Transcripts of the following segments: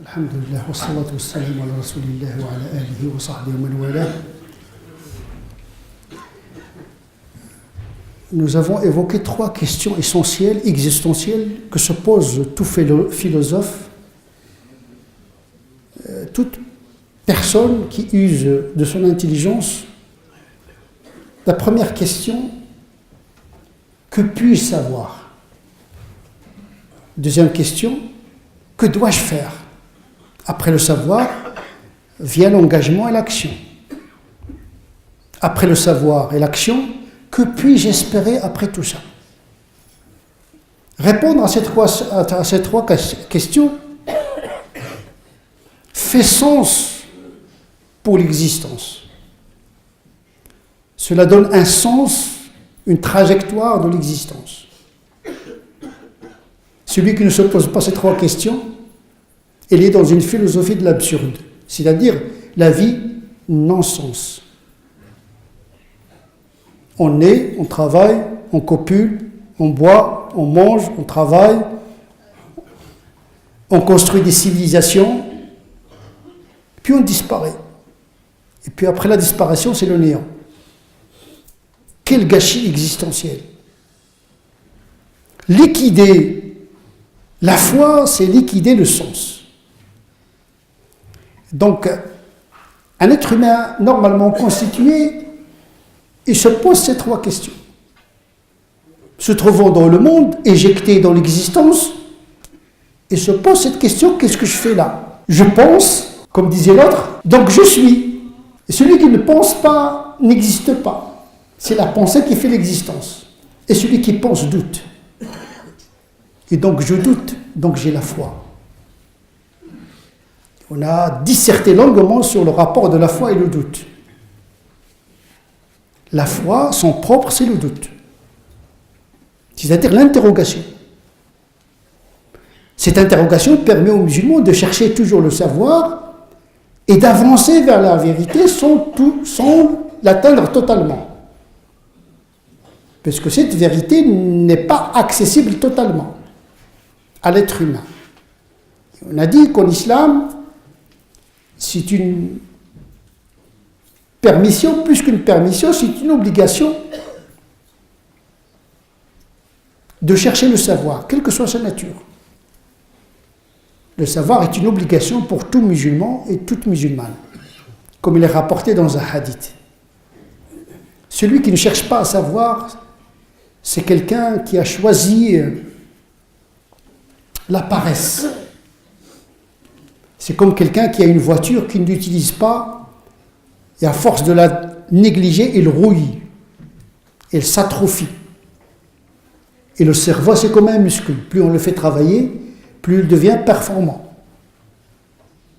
Alhamdulillah, wa salatu wa salam ala rasulillah wa ala alihi wa sahbihi wa man wala. Nous avons évoqué 3 questions essentielles, existentielles, que se pose tout philosophe, toute personne qui use de son intelligence. La première question, que puis-je savoir? Deuxième question, que dois-je faire? Après le savoir, vient l'engagement et l'action. Après le savoir et l'action, que puis-je espérer après tout ça? Répondre à ces trois questions fait sens pour l'existence. Cela donne un sens, une trajectoire de l'existence. Celui qui ne se pose pas ces 3 questions, il est dans une philosophie de l'absurde, c'est-à-dire la vie non-sens. On naît, on travaille, on copule, on boit, on mange, on travaille, on construit des civilisations, puis on disparaît. Et puis après la disparition, c'est le néant. Quel gâchis existentiel. Liquider la foi, c'est liquider le sens. Donc, un être humain normalement constitué, il se pose ces 3 questions. Se trouvant dans le monde, éjecté dans l'existence, il se pose cette question, qu'est-ce que je fais là? Je pense, comme disait l'autre, donc je suis. Et celui qui ne pense pas n'existe pas. C'est la pensée qui fait l'existence. Et celui qui pense doute. Et donc je doute, donc j'ai la foi. On a disserté longuement sur le rapport de la foi et le doute. La foi, son propre, c'est le doute. C'est-à-dire l'interrogation. Cette interrogation permet aux musulmans de chercher toujours le savoir et d'avancer vers la vérité sans l'atteindre totalement. Parce que cette vérité n'est pas accessible totalement à l'être humain. On a dit qu'en islam, c'est une permission, plus qu'une permission, c'est une obligation de chercher le savoir, quelle que soit sa nature. Le savoir est une obligation pour tout musulman et toute musulmane, comme il est rapporté dans un hadith. Celui qui ne cherche pas à savoir, c'est quelqu'un qui a choisi la paresse. C'est comme quelqu'un qui a une voiture qu'il n'utilise pas, et à force de la négliger, il rouille, il s'atrophie. Et le cerveau, c'est comme un muscle. Plus on le fait travailler, plus il devient performant.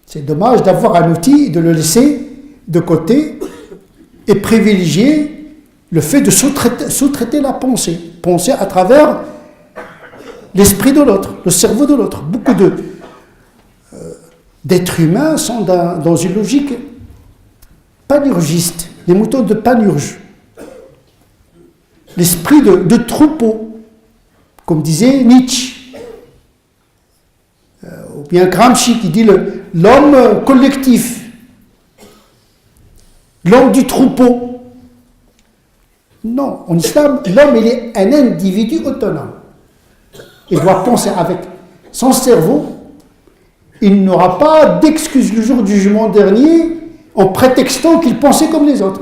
C'est dommage d'avoir un outil et de le laisser de côté et privilégier le fait de sous-traiter la pensée. Penser à travers l'esprit de l'autre, le cerveau de l'autre. Beaucoup d'êtres humains sont dans une logique panurgiste, les moutons de Panurge. L'esprit de troupeau, comme disait Nietzsche. Ou bien Gramsci qui dit l'homme collectif, l'homme du troupeau. Non, en islam, l'homme il est un individu autonome. Il doit penser avec son cerveau. Il n'aura pas d'excuse le jour du jugement dernier en prétextant qu'il pensait comme les autres.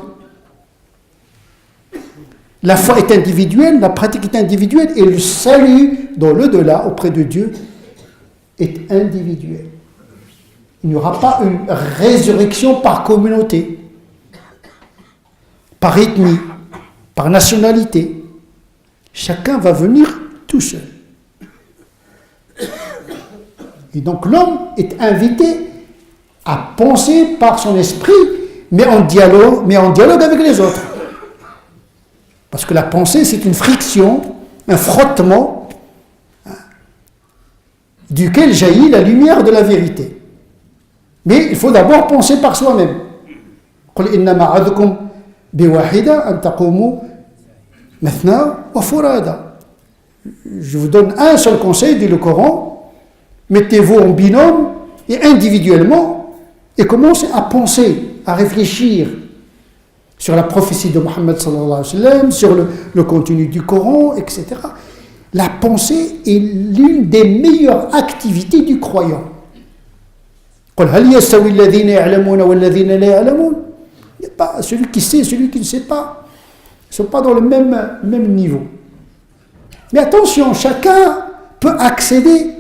La foi est individuelle, la pratique est individuelle et le salut dans l'au-delà auprès de Dieu est individuel. Il n'y aura pas une résurrection par communauté, par ethnie, par nationalité. Chacun va venir tout seul. Et donc l'homme est invité à penser par son esprit, mais en dialogue avec les autres. Parce que la pensée, c'est une friction, un frottement, duquel jaillit la lumière de la vérité. Mais il faut d'abord penser par soi-même. قُلْ إِنَّمَا عَدُكُمْ بِوَاحِدَةٍ أَنْ تَقُومُوا مَثْنَى وَفُرَادًا. Je vous donne un seul conseil, dit le Coran, mettez-vous en binôme et individuellement, il commence à penser, à réfléchir sur la prophétie de Mohammed sallallahu alayhi wa sallam, sur le contenu du Coran, etc. La pensée est l'une des meilleures activités du croyant. Il n'y a pas celui qui sait, celui qui ne sait pas. Ils ne sont pas dans le même niveau. Mais attention, chacun peut accéder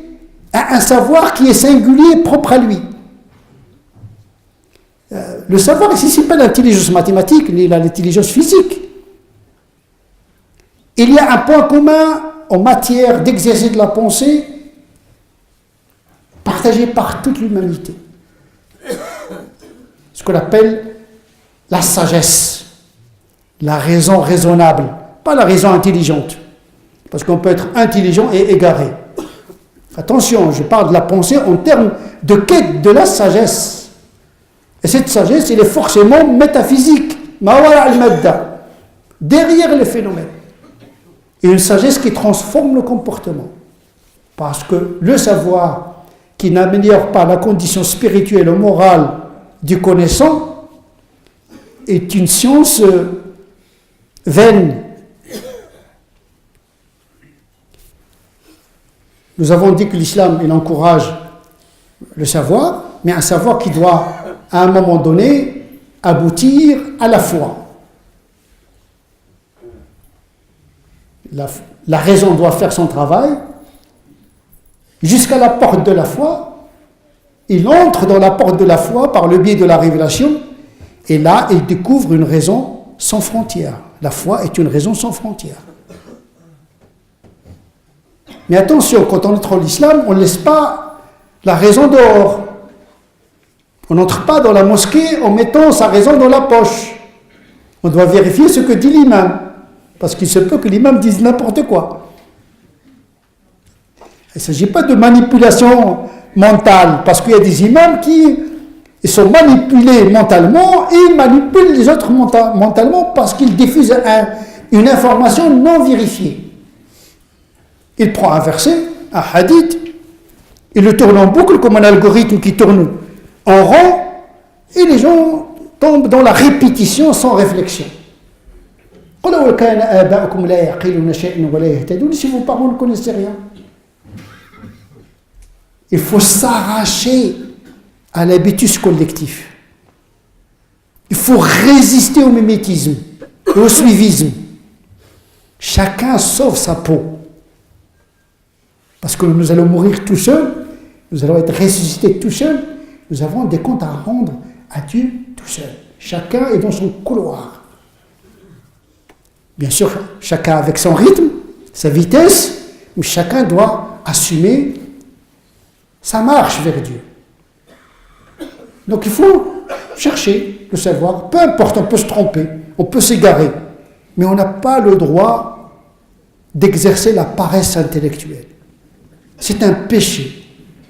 à un savoir qui est singulier, propre à lui. Le savoir ici, ce n'est pas l'intelligence mathématique, ni l'intelligence physique. Il y a un point commun en matière d'exercice de la pensée partagé par toute l'humanité. Ce qu'on appelle la sagesse, la raison raisonnable, pas la raison intelligente. Parce qu'on peut être intelligent et égaré. Attention, je parle de la pensée en termes de quête de la sagesse. Et cette sagesse, elle est forcément métaphysique, mawara al-madda, derrière les phénomènes. Et une sagesse qui transforme le comportement. Parce que le savoir qui n'améliore pas la condition spirituelle ou morale du connaissant est une science vaine. Nous avons dit que l'islam, il encourage le savoir, mais un savoir qui doit, à un moment donné, aboutir à la foi. La raison doit faire son travail jusqu'à la porte de la foi. Il entre dans la porte de la foi par le biais de la révélation, et là, il découvre une raison sans frontières. La foi est une raison sans frontières. Mais attention, quand on entre dans l'islam, on ne laisse pas la raison dehors. On n'entre pas dans la mosquée en mettant sa raison dans la poche. On doit vérifier ce que dit l'imam, parce qu'il se peut que l'imam dise n'importe quoi. Il ne s'agit pas de manipulation mentale, parce qu'il y a des imams qui sont manipulés mentalement et ils manipulent les autres mentalement parce qu'ils diffusent une information non vérifiée. Il prend un verset, un hadith, il le tourne en boucle comme un algorithme qui tourne en rond, et les gens tombent dans la répétition sans réflexion. Si vos parents ne connaissaient rien, il faut s'arracher à l'habitus collectif. Il faut résister au mimétisme et au suivisme. Chacun sauve sa peau. Parce que nous allons mourir tout seuls, nous allons être ressuscités tout seuls, nous avons des comptes à rendre à Dieu tout seul. Chacun est dans son couloir. Bien sûr, chacun avec son rythme, sa vitesse, mais chacun doit assumer sa marche vers Dieu. Donc il faut chercher le savoir, peu importe, on peut se tromper, on peut s'égarer, mais on n'a pas le droit d'exercer la paresse intellectuelle. C'est un péché.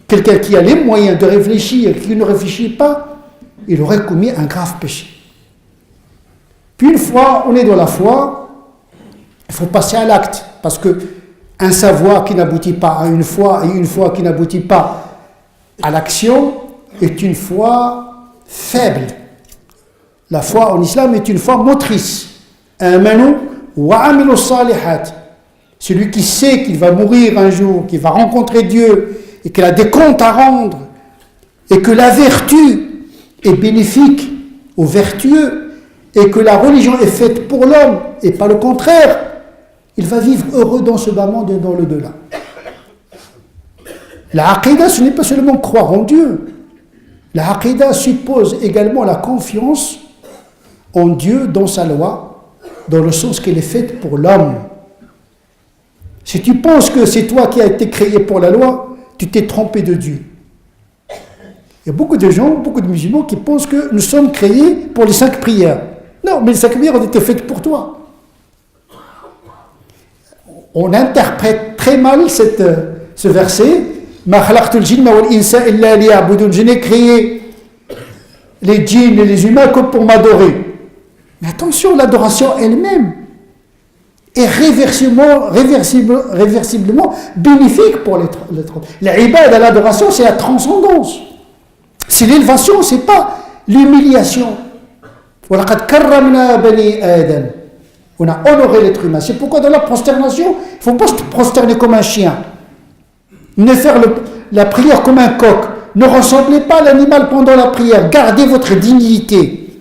Quelqu'un qui a les moyens de réfléchir, qui ne réfléchit pas, il aurait commis un grave péché. Puis une fois on est dans la foi, il faut passer à l'acte, parce que un savoir qui n'aboutit pas à une foi et une foi qui n'aboutit pas à l'action est une foi faible. La foi en islam est une foi motrice. Amanu wa amilu salihat. Celui qui sait qu'il va mourir un jour, qu'il va rencontrer Dieu et qu'il a des comptes à rendre et que la vertu est bénéfique aux vertueux et que la religion est faite pour l'homme et pas le contraire, il va vivre heureux dans ce bas monde et dans le delà. La aqidah, ce n'est pas seulement croire en Dieu. La aqidah suppose également la confiance en Dieu dans sa loi, dans le sens qu'elle est faite pour l'homme. Si tu penses que c'est toi qui as été créé pour la loi, tu t'es trompé de Dieu. Il y a beaucoup de gens, beaucoup de musulmans qui pensent que nous sommes créés pour les 5 prières. Non, mais les 5 prières ont été faites pour toi. On interprète très mal ce verset. Je n'ai créé les djinns et les humains que pour m'adorer. Mais attention, l'adoration elle-même est réversiblement bénéfique pour l'être. L'ibad à l'adoration, c'est la transcendance. C'est l'élévation, c'est pas l'humiliation. وَلَقَدْ كَرَّمْنَا بَنِي آدَمَ. On a honoré l'être humain. C'est pourquoi dans la prosternation, il ne faut pas se prosterner comme un chien. Ne faire la prière comme un coq. Ne ressemblez pas à l'animal pendant la prière. Gardez votre dignité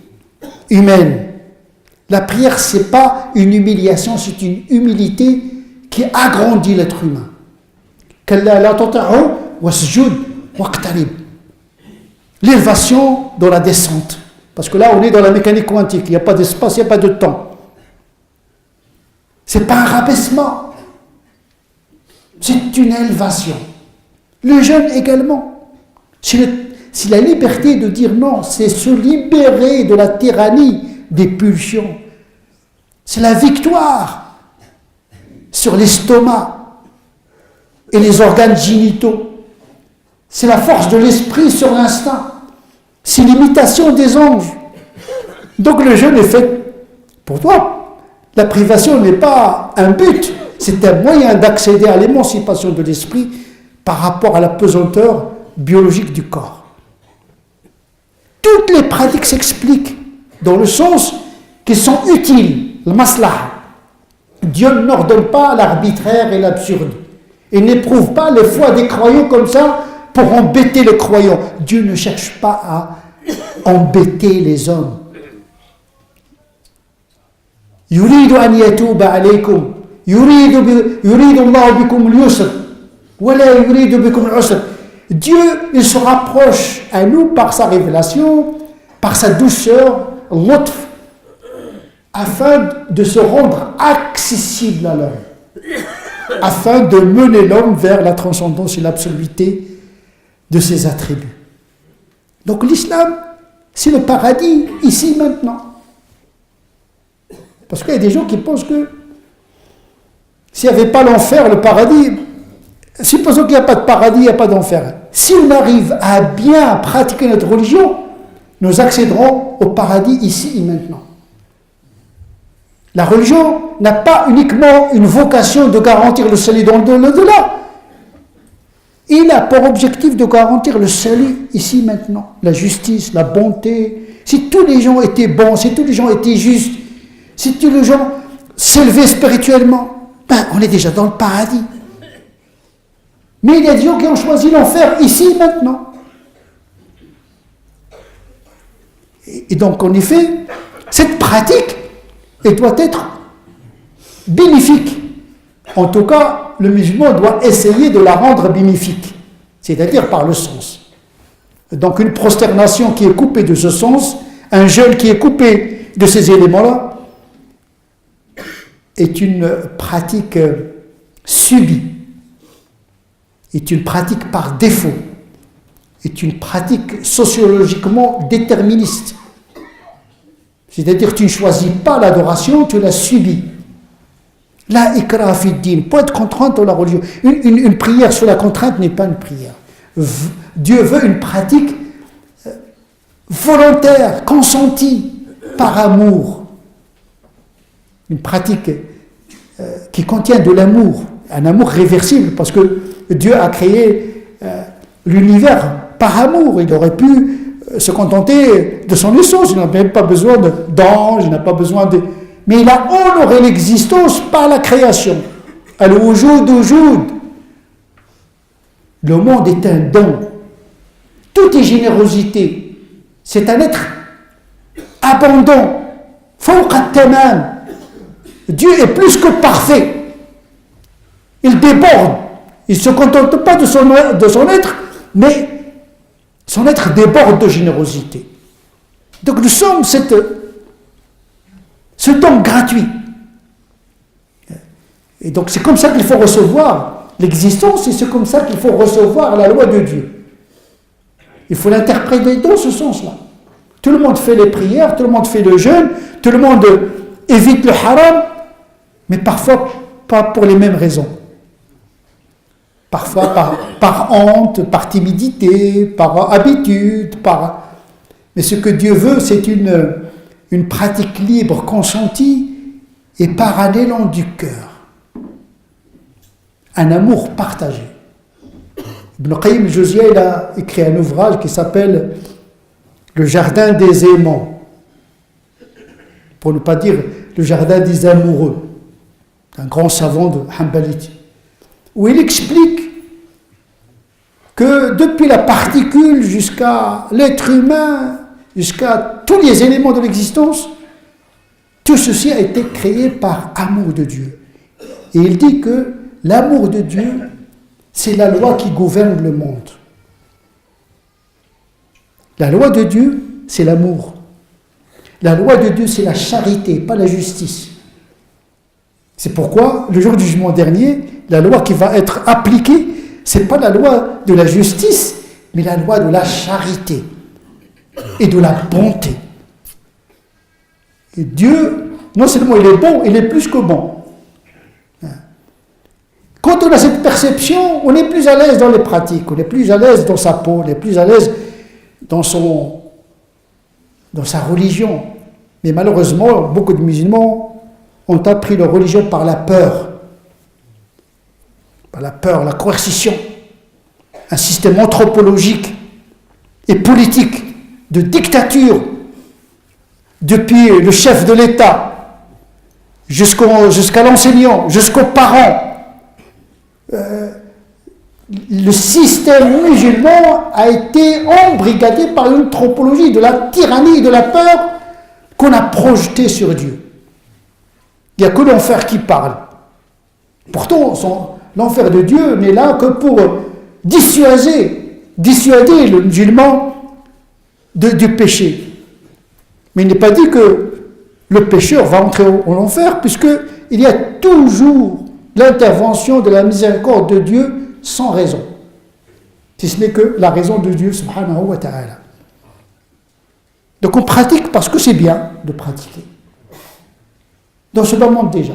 humaine. La prière, ce n'est pas une humiliation, c'est une humilité qui agrandit l'être humain. L'élévation dans la descente. Parce que là, on est dans la mécanique quantique. Il n'y a pas d'espace, il n'y a pas de temps. Ce n'est pas un rabaissement. C'est une élévation. Le jeûne également. C'est la liberté de dire non. C'est se libérer de la tyrannie des pulsions. C'est la victoire sur l'estomac et les organes génitaux. C'est la force de l'esprit sur l'instinct. C'est l'imitation des anges. Donc le jeûne est fait pour toi. La privation n'est pas un but, c'est un moyen d'accéder à l'émancipation de l'esprit par rapport à la pesanteur biologique du corps. Toutes les pratiques s'expliquent dans le sens qu'elles sont utiles, le maslaha. Dieu n'ordonne pas l'arbitraire et l'absurde. Il n'éprouve pas les foi des croyants comme ça pour embêter les croyants. Dieu ne cherche pas à embêter les hommes. يريد أن يتوب عليكم يريد الله بكم اليسر ولا يريد بكم العسر. Dieu, il se rapproche à nous par sa révélation, par sa douceur, l'utf, afin de se rendre accessible à l'homme, afin de mener l'homme vers la transcendance et l'absoluité de ses attributs. Donc l'islam, c'est le paradis, ici, maintenant. Parce qu'il y a des gens qui pensent que s'il n'y avait pas l'enfer, le paradis, supposons qu'il n'y a pas de paradis, il n'y a pas d'enfer. Si on arrive à bien pratiquer notre religion, nous accéderons au paradis ici et maintenant. La religion n'a pas uniquement une vocation de garantir le salut dans l'au-delà. Il a pour objectif de garantir le salut ici maintenant. La justice, la bonté. Si tous les gens étaient bons, si tous les gens étaient justes, si tous les gens s'élevaient spirituellement, on est déjà dans le paradis. Mais il y a des gens qui ont choisi l'enfer ici maintenant. Et donc, en effet, cette pratique, elle doit être bénéfique. En tout cas, le musulman doit essayer de la rendre bénéfique, c'est-à-dire par le sens. Donc, une prosternation qui est coupée de ce sens, un jeûne qui est coupé de ces éléments-là, est une pratique subie, est une pratique par défaut, est une pratique sociologiquement déterministe. C'est-à-dire que tu ne choisis pas l'adoration, tu la subis. La ikra fi din, pas être contrainte dans la religion. Une prière sous la contrainte n'est pas une prière. Dieu veut une pratique volontaire, consentie, par amour. Une pratique qui contient de l'amour, un amour réversible, parce que Dieu a créé l'univers par amour. Il aurait pu se contenter de son essence, il n'a même pas besoin d'anges, il n'a pas besoin de... Mais il a honoré l'existence par la création. Al-wujud wujud. Le monde est un don. Tout est générosité. C'est un être abondant. Fawqa tamam. Dieu est plus que parfait. Il déborde. Il ne se contente pas de son être, mais son être déborde de générosité. Donc nous sommes ce don gratuit. Et donc c'est comme ça qu'il faut recevoir l'existence et c'est comme ça qu'il faut recevoir la loi de Dieu. Il faut l'interpréter dans ce sens-là. Tout le monde fait les prières, tout le monde fait le jeûne, tout le monde évite le haram, mais parfois pas pour les mêmes raisons. Parfois par honte, par timidité, par habitude, Mais ce que Dieu veut, c'est une pratique libre, consentie et par un élan du cœur. Un amour partagé. Ibn Qayyim al-Jawziyya, il a écrit un ouvrage qui s'appelle le jardin des aimants, pour ne pas dire le jardin des amoureux, un grand savant de Hanbalite, où il explique que depuis la particule jusqu'à l'être humain, jusqu'à tous les éléments de l'existence, tout ceci a été créé par amour de Dieu. Et il dit que l'amour de Dieu, c'est la loi qui gouverne le monde. La loi de Dieu, c'est l'amour. La loi de Dieu, c'est la charité, pas la justice. C'est pourquoi, le jour du jugement dernier, la loi qui va être appliquée, ce n'est pas la loi de la justice, mais la loi de la charité et de la bonté. Et Dieu, non seulement il est bon, il est plus que bon. Quand on a cette perception, on est plus à l'aise dans les pratiques, on est plus à l'aise dans sa peau, on est plus à l'aise dans sa religion. Mais malheureusement, beaucoup de musulmans ont appris leur religion par la peur. Par la peur, la coercition. Un système anthropologique et politique de dictature depuis le chef de l'État jusqu'à l'enseignant, jusqu'aux parents. Le système musulman a été embrigadé par une anthropologie de la tyrannie et de la peur qu'on a projetée sur Dieu. Il n'y a que l'enfer qui parle. Pourtant, l'enfer de Dieu n'est là que pour dissuader le musulman du péché. Mais il n'est pas dit que le pécheur va entrer en enfer, puisqu'il y a toujours l'intervention de la miséricorde de Dieu sans raison. Si ce n'est que la raison de Dieu, subhanahu wa ta'ala. Donc on pratique parce que c'est bien de pratiquer. Dans ce monde déjà.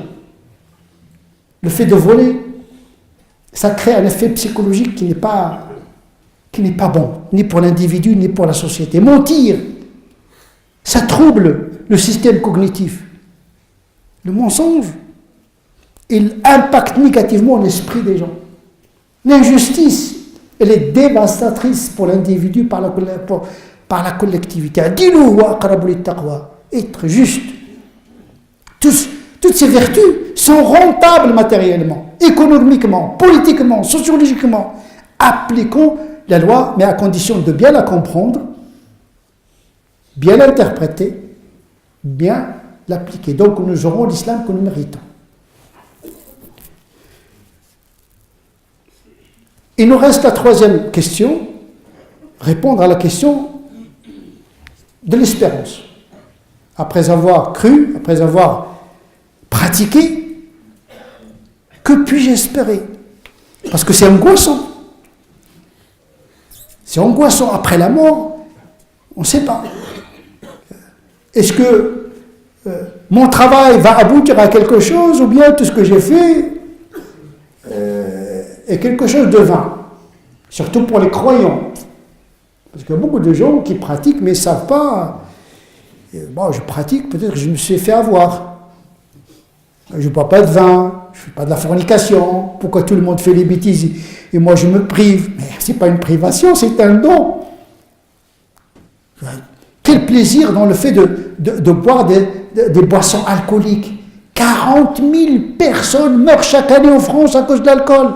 Le fait de voler, ça crée un effet psychologique qui n'est pas bon, ni pour l'individu, ni pour la société. Mentir, ça trouble le système cognitif. Le mensonge, il impacte négativement l'esprit des gens. L'injustice, elle est dévastatrice pour l'individu par la collectivité. Être juste. Toutes ces vertus sont rentables matériellement, économiquement, politiquement, sociologiquement. Appliquons la loi, mais à condition de bien la comprendre, bien l'interpréter, bien l'appliquer. Donc nous aurons l'islam que nous méritons. Il nous reste la troisième question, répondre à la question de l'espérance. Après avoir cru, après avoir pratiqué, que puis-je espérer? Parce que c'est angoissant. C'est angoissant. Après la mort, on ne sait pas. Est-ce que mon travail va aboutir à quelque chose, ou bien tout ce que j'ai fait est quelque chose de vain? Surtout pour les croyants. Parce qu'il y a beaucoup de gens qui pratiquent, mais ne savent pas. Bon, je pratique, peut-être que je me suis fait avoir. Je ne bois pas de vin, je ne fais pas de la fornication. Pourquoi tout le monde fait les bêtises et moi je me prive? Mais ce n'est pas une privation, c'est un don. Quel plaisir dans le fait de boire des boissons alcooliques. 40 000 personnes meurent chaque année en France à cause de l'alcool.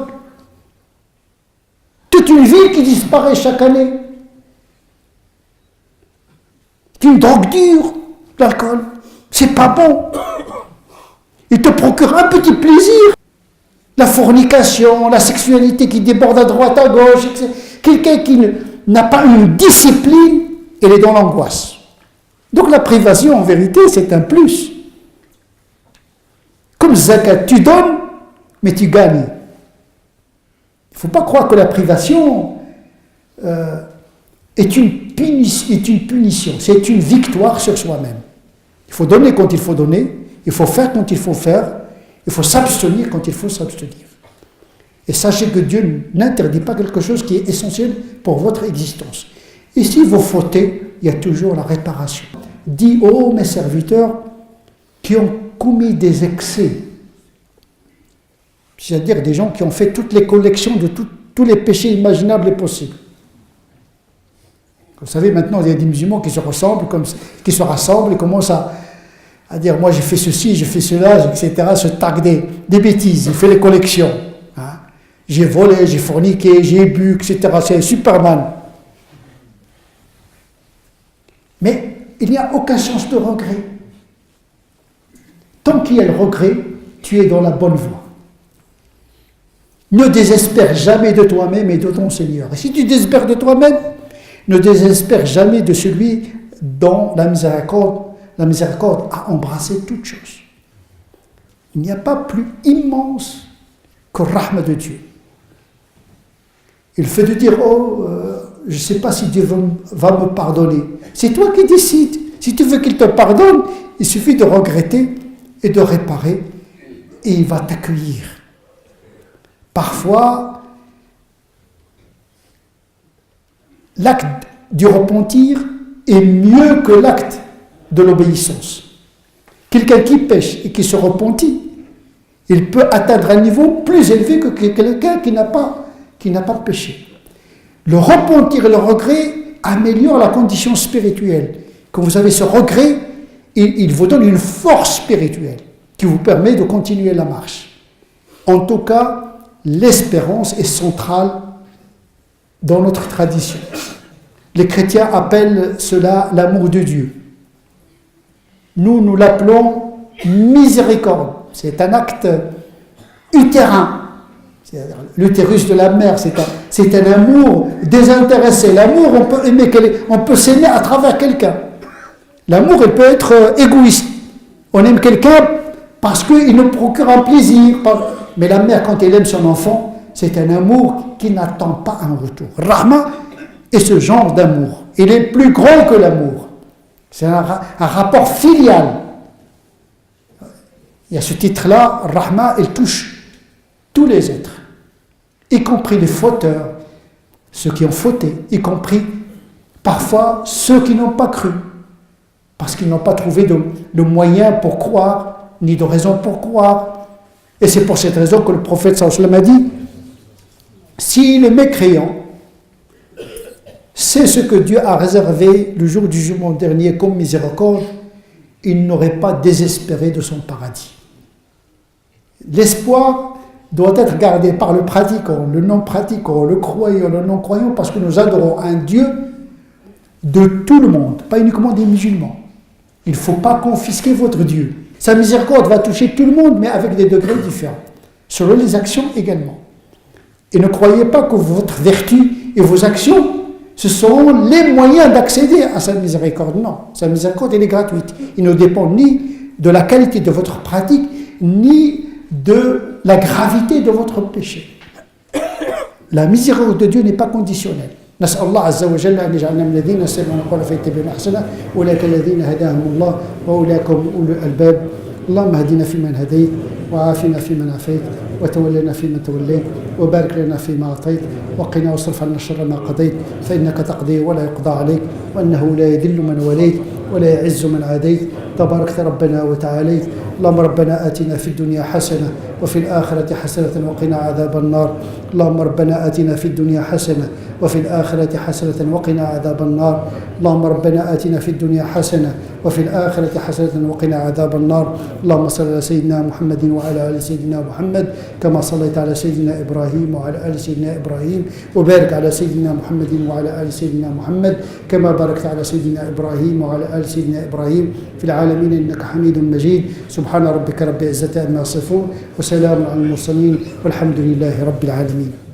Toute une ville qui disparaît chaque année. C'est une drogue dure, l'alcool. C'est pas bon. Il te procure un petit plaisir. La fornication, la sexualité qui déborde à droite, à gauche, etc. Quelqu'un qui n'a pas une discipline, il est dans l'angoisse. Donc la privation, en vérité, c'est un plus. Comme zakat, tu donnes, mais tu gagnes. Il ne faut pas croire que la privation est une punition, c'est une victoire sur soi-même. Il faut donner quand il faut donner, il faut faire quand il faut faire, il faut s'abstenir quand il faut s'abstenir. Et sachez que Dieu n'interdit pas quelque chose qui est essentiel pour votre existence. Et si vous fautez, il y a toujours la réparation. Dis, ô mes serviteurs qui ont commis des excès, c'est-à-dire des gens qui ont fait toutes les collections de tous les péchés imaginables et possibles. Vous savez, maintenant, il y a des musulmans qui se rassemblent et commencent à dire, moi j'ai fait ceci, j'ai fait cela, etc., se taguent des bêtises, il fait les collections. Hein. J'ai volé, j'ai forniqué, j'ai bu, etc. C'est Superman. Mais il n'y a aucun sens de regret. Tant qu'il y a le regret, tu es dans la bonne voie. Ne désespère jamais de toi-même et de ton Seigneur. Et si tu désespères de toi-même, ne désespère jamais de celui dont la miséricorde a embrassé toutes choses. Il n'y a pas plus immense que le rahma de Dieu. Il fait de dire, je ne sais pas si Dieu va me pardonner. C'est toi qui décides. Si tu veux qu'il te pardonne, il suffit de regretter et de réparer, et il va t'accueillir. Parfois, l'acte du repentir est mieux que l'acte de l'obéissance. Quelqu'un qui pêche et qui se repentit, il peut atteindre un niveau plus élevé que quelqu'un qui n'a pas péché. Le repentir et le regret améliorent la condition spirituelle. Quand vous avez ce regret, il vous donne une force spirituelle qui vous permet de continuer la marche. En tout cas, l'espérance est centrale dans notre tradition. Les chrétiens appellent cela l'amour de Dieu. Nous l'appelons miséricorde. C'est un acte utérin. L'utérus de la mère, c'est un amour désintéressé. L'amour, on peut s'aimer à travers quelqu'un. L'amour, il peut être égoïste. On aime quelqu'un parce qu'il nous procure un plaisir. Mais la mère, quand elle aime son enfant, c'est un amour qui n'attend pas un retour. Rahma est ce genre d'amour. Il est plus grand que l'amour. C'est un rapport filial. Et à ce titre-là, Rahma, il touche tous les êtres, y compris les fauteurs, ceux qui ont fauté, y compris parfois ceux qui n'ont pas cru, parce qu'ils n'ont pas trouvé de moyen pour croire, ni de raison pour croire. Et c'est pour cette raison que le prophète sallallahu alayhi wa sallam a dit, si le mécréant sait ce que Dieu a réservé le jour du jugement dernier comme miséricorde, il n'aurait pas désespéré de son paradis. L'espoir doit être gardé par le pratiquant, le non-pratiquant, le croyant, le non-croyant, parce que nous adorons un Dieu de tout le monde, pas uniquement des musulmans. Il ne faut pas confisquer votre Dieu. Sa miséricorde va toucher tout le monde, mais avec des degrés différents, selon les actions également. Et ne croyez pas que votre vertu et vos actions, ce sont les moyens d'accéder à sa miséricorde. Non, sa miséricorde, elle est gratuite. Il ne dépend ni de la qualité de votre pratique, ni de la gravité de votre péché. La miséricorde de Dieu n'est pas conditionnelle. نسأل الله عز وجل أن يجعلنا من الذين يستمعون القول فيتبعون أحسنه أولئك الذين هداهم الله وأولئك هم أولو الألباب اللهم اهدنا فيمن هديت وعافنا فيمن عافيت وتولنا فيمن توليت وبارك لنا فيما أعطيت وقنا واصرف عنا شر ما قضيت فإنك تقضي ولا يقضى عليك وأنه لا يذل من وليت ولا يعز من عاديت تباركت ربنا وتعاليت اللهم ربنا آتنا في الدنيا حسنة وفي الآخرة حسنة وقنا عذاب النار اللهم ربنا آتنا في الدنيا حسنة وفي الآخرة حسنة وقنا عذاب النار اللهم ربنا آتنا في الدنيا حسنة وفي الآخرة حسنة وقنا عذاب النار اللهم صل على سيدنا محمد وعلى آل سيدنا محمد كما صليت على سيدنا إبراهيم وعلى آل سيدنا إبراهيم وبارك على سيدنا محمد وعلى آل سيدنا محمد كما باركت على سيدنا إبراهيم وعلى آل سيدنا إبراهيم في العالمين إنك حميد مجيد سبحان ربك رب العزة عما يصفون وسلام على المرسلين والحمد لله رب العالمين.